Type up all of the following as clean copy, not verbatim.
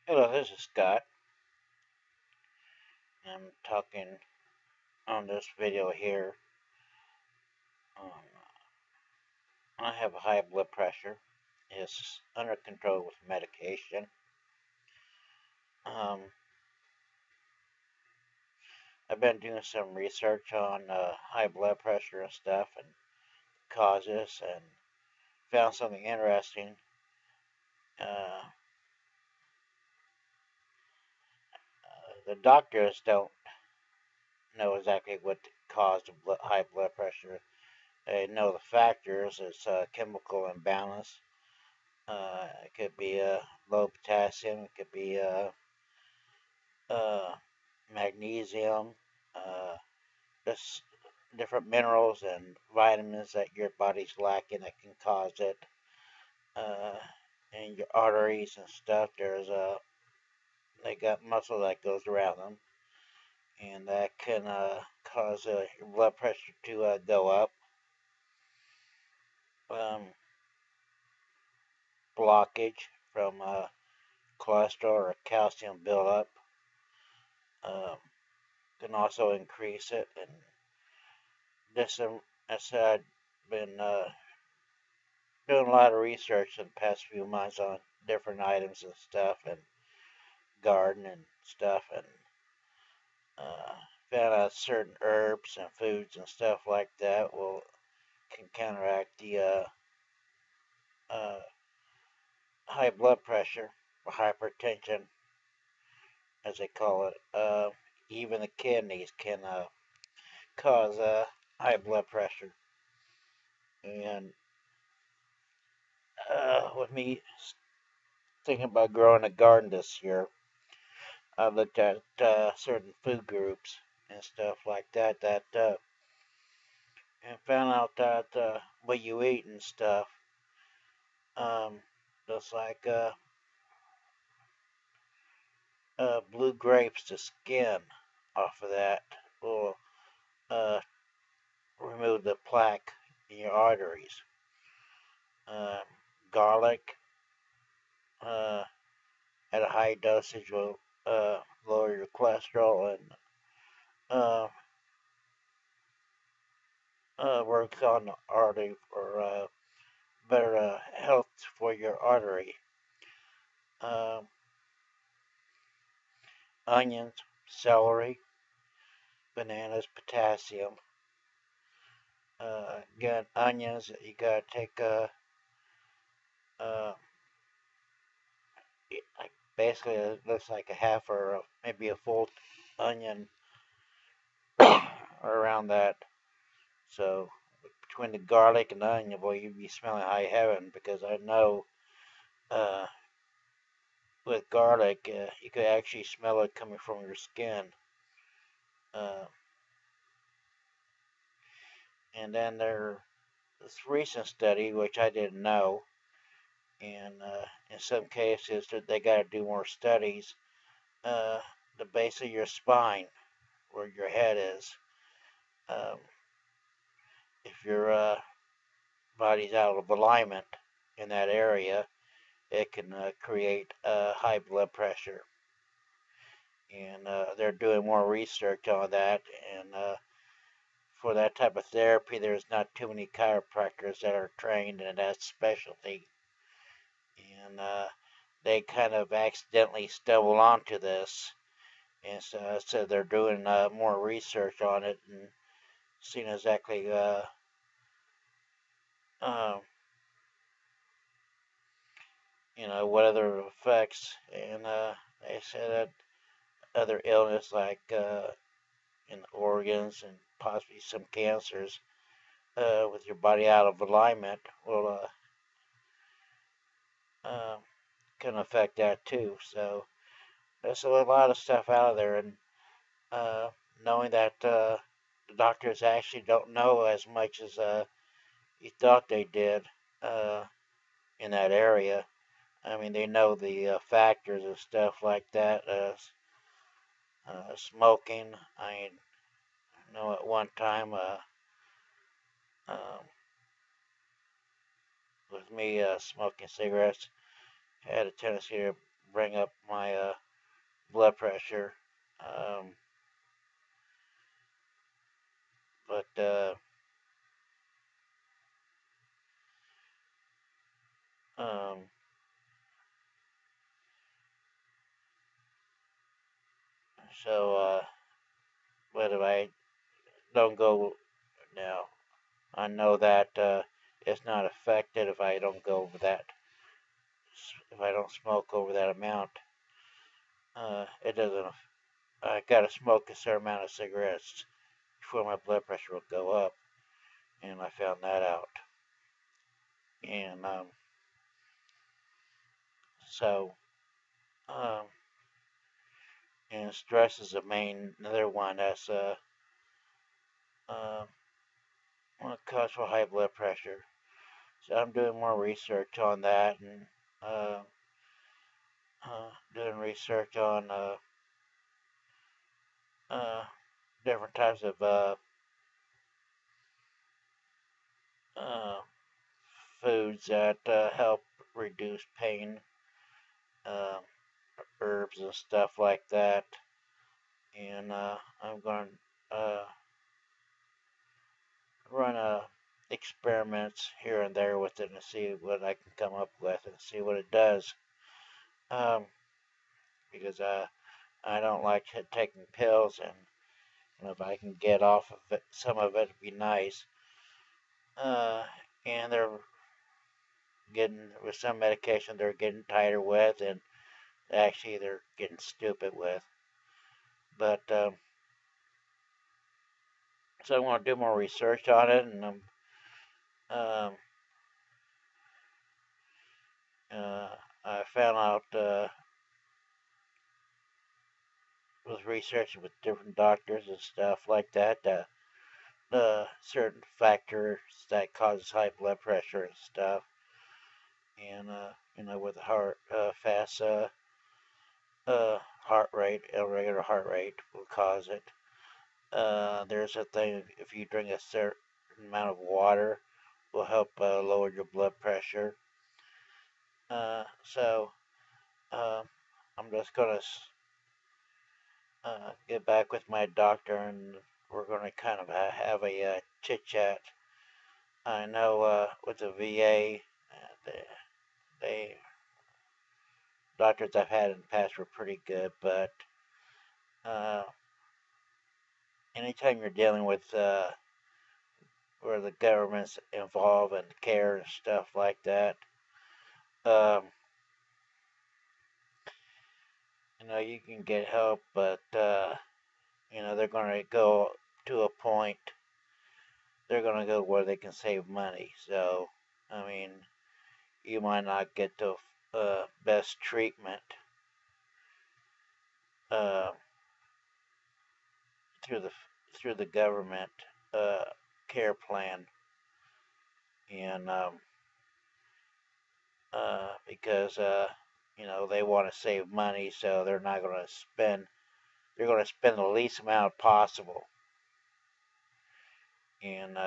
Hello, this is Scott. I'm talking on this video here. Um, I have high blood pressure. It's under control with medication. Um, I've been doing some research on high blood pressure and stuff and causes and found something interesting. Uh, the doctors don't know exactly what caused high blood pressure. They know the factors. It's chemical imbalance. It could be low potassium. It could be uh, magnesium, uh, just different minerals and vitamins that your body's lacking that can cause it. Uh, and your arteries and stuff, they got muscle that goes around them, and that can cause your blood pressure to go up. Um, Blockage from cholesterol or calcium buildup um, can also increase it. And this, as I've been doing a lot of research in the past few months on different items and stuff, and garden and stuff, and uh, found out certain herbs and foods and stuff like that will can counteract the uh, high blood pressure or hypertension, as they call it. Even the kidneys can cause high blood pressure. And with me thinking about growing a garden this year, I looked at certain food groups and stuff like that, and found out that what you eat and stuff, um, just like blue grapes, the skin off of that will uh, remove the plaque in your arteries. Um, Garlic uh, at a high dosage will lower your cholesterol and uh, works on the artery for better health for your artery. Um, Onions, celery, bananas, potassium. Again, onions, you gotta take uh, like basically it looks like a half or maybe a full onion around that. So between the garlic and the onion, boy, you'd be smelling high heaven because I know uh, with garlic, you could actually smell it coming from your skin. Uh, and then there's this recent study, which I didn't know, and in some cases they got to do more studies. Uh, the base of your spine, where your head is, um, if your body's out of alignment in that area, it can create high blood pressure. And they're doing more research on that. And for that type of therapy, there's not too many chiropractors that are trained in that specialty. And they kind of accidentally stumbled onto this. And so they're doing more research on it and seeing exactly um, what other effects. And they said that other illness like in the organs and possibly some cancers with your body out of alignment will uh, can affect that too. So there's a lot of stuff out there, and uh, knowing that the doctors actually don't know as much as you thought they did uh, in that area. I mean, they know the factors and stuff like that. Smoking. I know at one time um, with me smoking cigarettes, I had a tendency to bring up my blood pressure. Um, but um, so but if I don't go now, I know that it's not affected if I don't go over that. If I don't smoke over that amount, it doesn't. I gotta smoke a certain amount of cigarettes before my blood pressure will go up, and I found that out. And so, um, and stress is the main another one that's uh, what causes for high blood pressure. So I'm doing more research on that and uh, doing research on uh, different types of uh, foods that help reduce pain, uh, herbs and stuff like that. And I'm going to run experiments here and there with it and see what I can come up with and see what it does. Um, because I don't like taking pills, and if I can get off of it, some of it would be nice. Uh, and they're getting with some medication they're getting tighter with, and actually they're getting stupid with. But so I want to do more research on it, and um, uh, I found out with researching with different doctors and stuff like that, certain factors that causes high blood pressure and stuff, and with the fast heart rate, irregular heart rate will cause it. There's a thing if you drink a certain amount of water, will help lower your blood pressure. So uh, I'm just gonna get back with my doctor, and we're gonna kind of have a chit chat. I know with the VA, they doctors I've had in the past were pretty good, but uh, anytime you're dealing with where the government's involved in care and stuff like that, um, you can get help, but they're going to go to a point. They're going to go where they can save money. So, I mean, you might not get the best treatment uh, through the government uh, care plan, and because they want to save money, so they're not going to spend. They're going to spend the least amount possible, and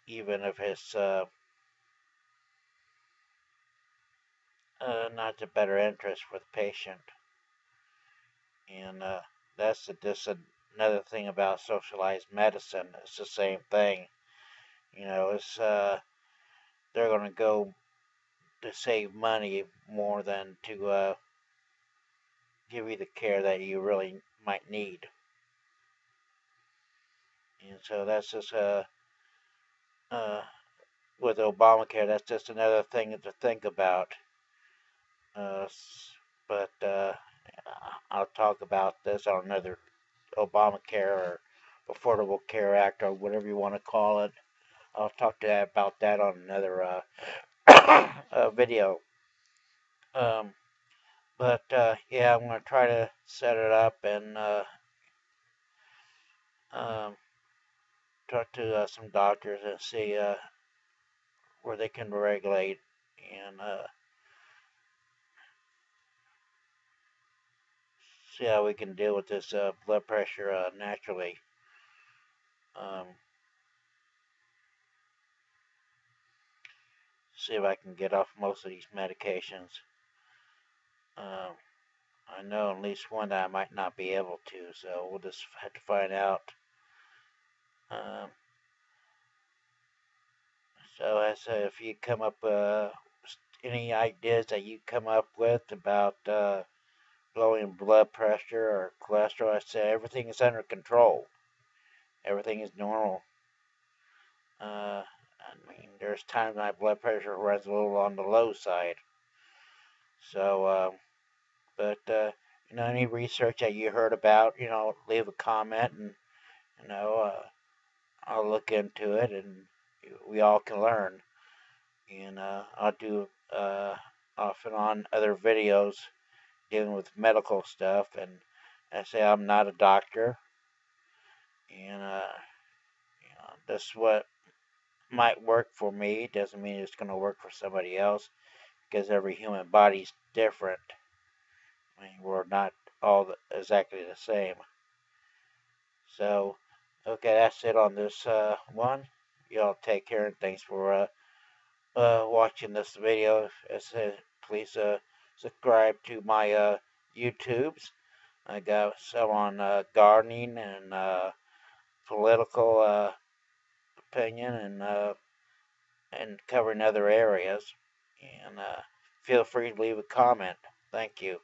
even if it's not the better interest for the patient. And that's just another thing about socialized medicine. It's the same thing. It's they're going to go to save money more than to give you the care that you really might need. And so that's just uh, with Obamacare. That's just another thing to think about. Uh, but I'll talk about this on another Obamacare or Affordable Care Act or whatever you want to call it. I'll talk to that about that on another video. Um, but yeah, I'm going to try to set it up and um, talk to some doctors and see where they can regulate and see how we can deal with this blood pressure naturally. Um, See if I can get off most of these medications. I know at least one that I might not be able to, so we'll just have to find out. Um, so I said, if you come up any ideas that you come up with about lowering blood pressure or cholesterol, I said everything is under control. Everything is normal. I mean, there's times my blood pressure runs a little on the low side. So, but any research that you heard about, leave a comment, and you know, I'll look into it, and we all can learn. And I'll do off and on other videos dealing with medical stuff. And I say I'm not a doctor, and that's what might work for me. Doesn't mean it's going to work for somebody else, because every human body's different. I mean, we're not all exactly the same. So, okay, that's it on this one. Y'all take care, and thanks for watching this video. Please subscribe to my YouTubes. I got some on gardening and political opinion, and covering other areas. And feel free to leave a comment. Thank you.